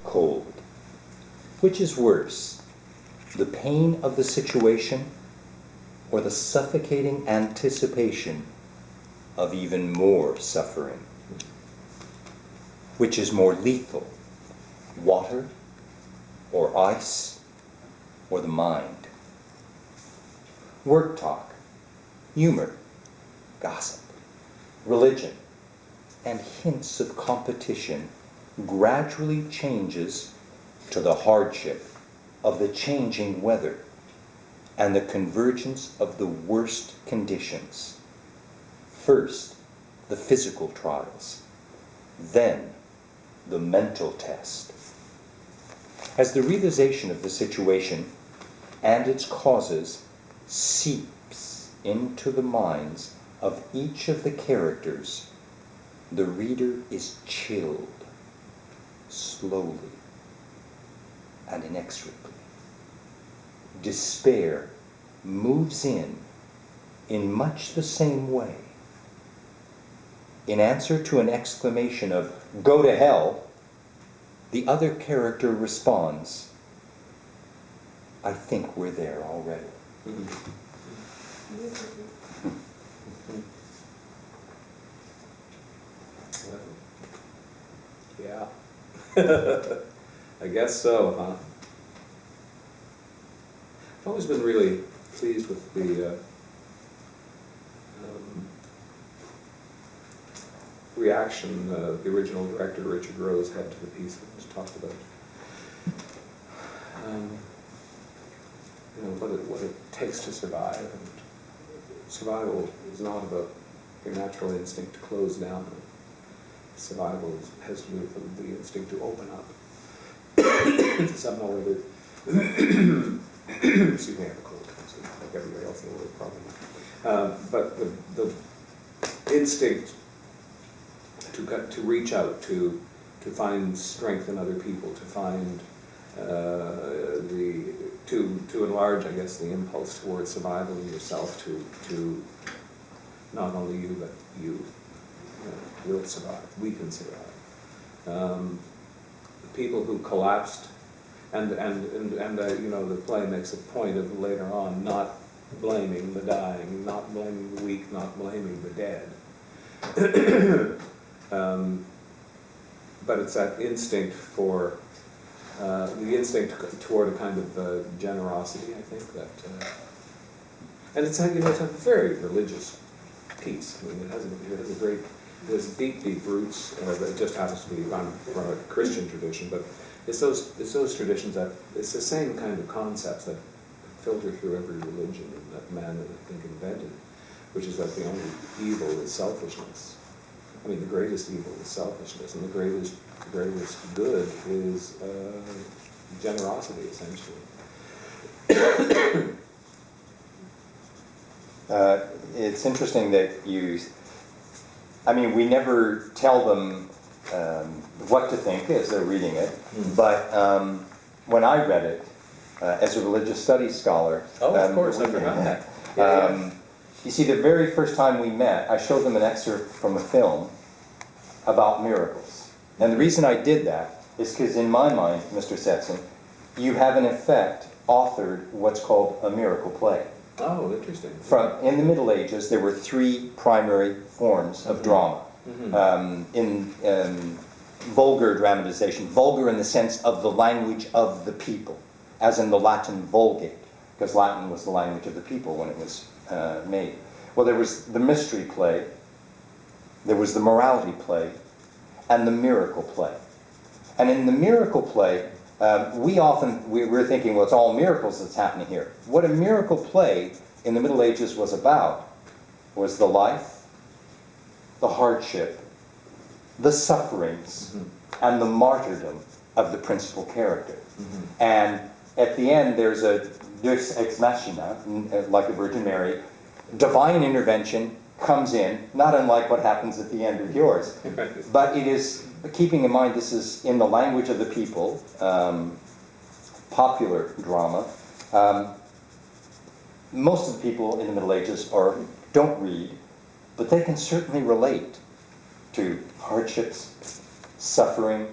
cold. Which is worse, the pain of the situation or the suffocating anticipation of even more suffering? Which is more lethal, water or ice or the mind? Work talk, humor, gossip, religion, and hints of competition gradually changes to the hardship of the changing weather and the convergence of the worst conditions. First, the physical trials, then the mental test. As the realization of the situation and its causes seeps into the minds of each of the characters, the reader is chilled slowly and inexorably. Despair moves in much the same way. In answer to an exclamation of, "Go to hell," the other character responds, "I think we're there already." Yeah. I guess so, huh? I've always been really pleased with the reaction the original director, Richard Rose, had to the piece that was talked about. You know, what it takes to survive. And survival is not about your natural instinct to close down. Survival has to do with the instinct to open up. Somehow or other. Excuse me, I have a cold, like everybody else in the world probably. But the instinct to reach out, to find strength in other people, to find to enlarge, I guess, the impulse towards survival in yourself, to not only you, but you will survive. We can survive. The people who collapsed, and you know, the play makes a point of later on not blaming the dying, not blaming the weak, not blaming the dead. But it's that instinct for the instinct toward a kind of generosity, I think, that, and it's it's a very religious piece. I mean, it has deep roots. That just happens to be from a Christian tradition, but it's those traditions that it's the same kind of concepts that filter through every religion that man, I think, invented, which is that the only evil is selfishness. I mean, the greatest evil is selfishness, and the greatest good is generosity, essentially. It's interesting that I mean, we never tell them what to think as they're reading it, but when I read it, as a religious studies scholar... Oh, of course, I forgot that. You see, the very first time we met, I showed them an excerpt from a film about miracles. And the reason I did that is because in my mind, Mr. Stetson, you have in effect authored what's called a miracle play. Oh, interesting. In the Middle Ages, there were three primary forms of drama. In vulgar dramatization, vulgar in the sense of the language of the people, as in the Latin Vulgate, because Latin was the language of the people when it was made. Well, there was the mystery play, there was the morality play, and the miracle play. And in the miracle play, we're thinking, well, it's all miracles that's happening here. What a miracle play in the Middle Ages was about was the life, the hardship, the sufferings, and the martyrdom of the principal character. And at the end, there's a deus ex machina, like the Virgin Mary. Divine intervention comes in, not unlike what happens at the end of yours. But it is, keeping in mind this is in the language of the people, popular drama. Most of the people in the Middle Ages don't read, but they can certainly relate to hardships, suffering,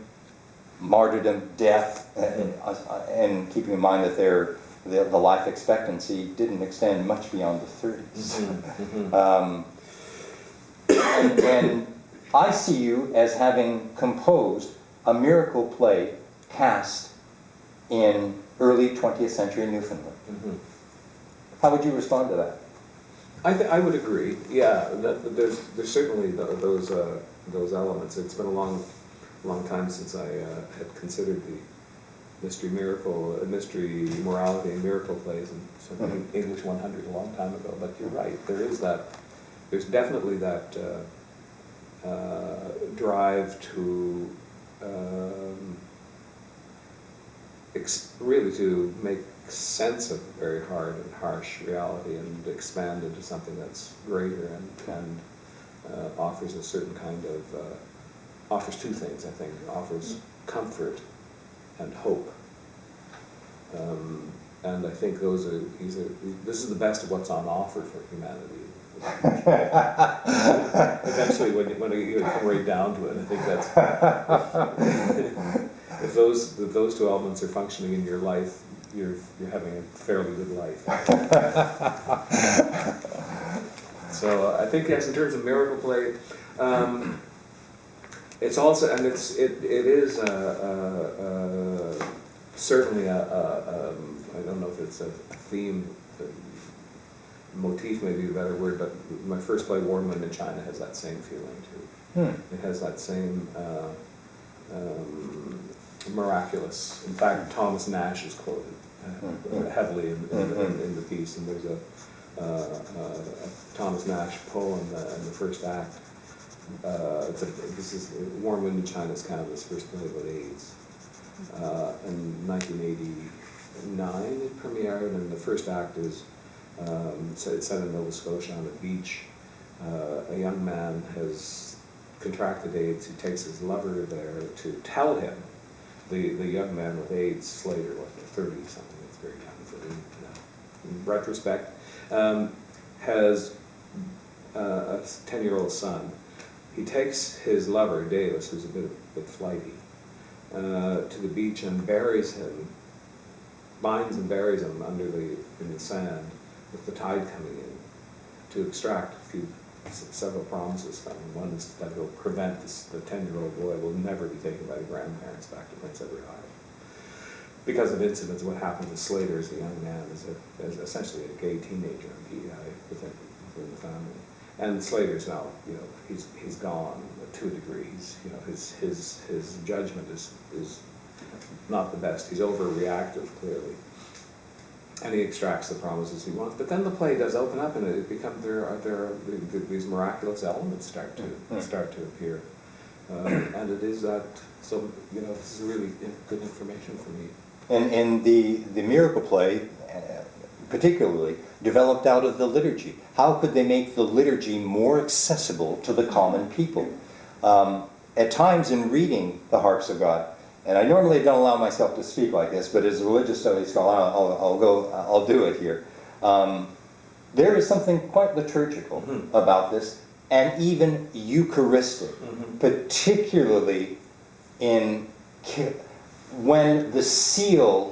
martyrdom, death, and keeping in mind that the life expectancy didn't extend much beyond the 30s. And I see you as having composed a miracle play cast in early 20th century Newfoundland. How would you respond to that? I would agree. Yeah, that there's certainly those elements. It's been a long time since I had considered the mystery morality and miracle plays, and some English 100 a long time ago. But you're right. There's definitely that drive to really to make sense of very hard and harsh reality and expand into something that's greater and offers a certain kind of offers two things, I think. Offers comfort and hope, and I think this is the best of what's on offer for humanity. Eventually, when you come right down to it, I think that's if those two elements are functioning in your life, you're having a fairly good life. So I think, yes, in terms of miracle play, it's also, and it is certainly I don't know if it's a theme. Motif may be a better word, but my first play, Warm Wind in China, has that same feeling too. It has that same miraculous. In fact, Thomas Nash is quoted heavily in the piece, and there's a Thomas Nash poem in the first act. This is Warm Wind in China is kind of his first play about AIDS. In 1989 it premiered, and the first act is it's set in Nova Scotia on a beach. A young man has contracted AIDS. He takes his lover there to tell him. The young man with AIDS, Slater, like 30-something, it's very young for him, in retrospect, has a 10-year-old son. He takes his lover, Davis, who's a bit flighty, to the beach and buries him, binds and buries him in the sand, with the tide coming in, to extract several promises from him. One is that he'll prevent the 10-year-old boy will never be taken by the grandparents back to Prince Edward Island. Because of incidents, what happened to Slater as a young man, as essentially a gay teenager in PEI within the family. And Slater's now, he's gone to a degree. His judgment is not the best. He's overreactive, clearly. And he extracts the promises he wants. But then the play does open up, and it becomes these miraculous elements start to appear, and it is that. So this is really good information for me. And the miracle play, particularly, developed out of the liturgy. How could they make the liturgy more accessible to the common people? At times in reading the Harps of God, and I normally don't allow myself to speak like this, but as a religious studies scholar, I'll do it here. There is something quite liturgical about this, and even Eucharistic, particularly when the seal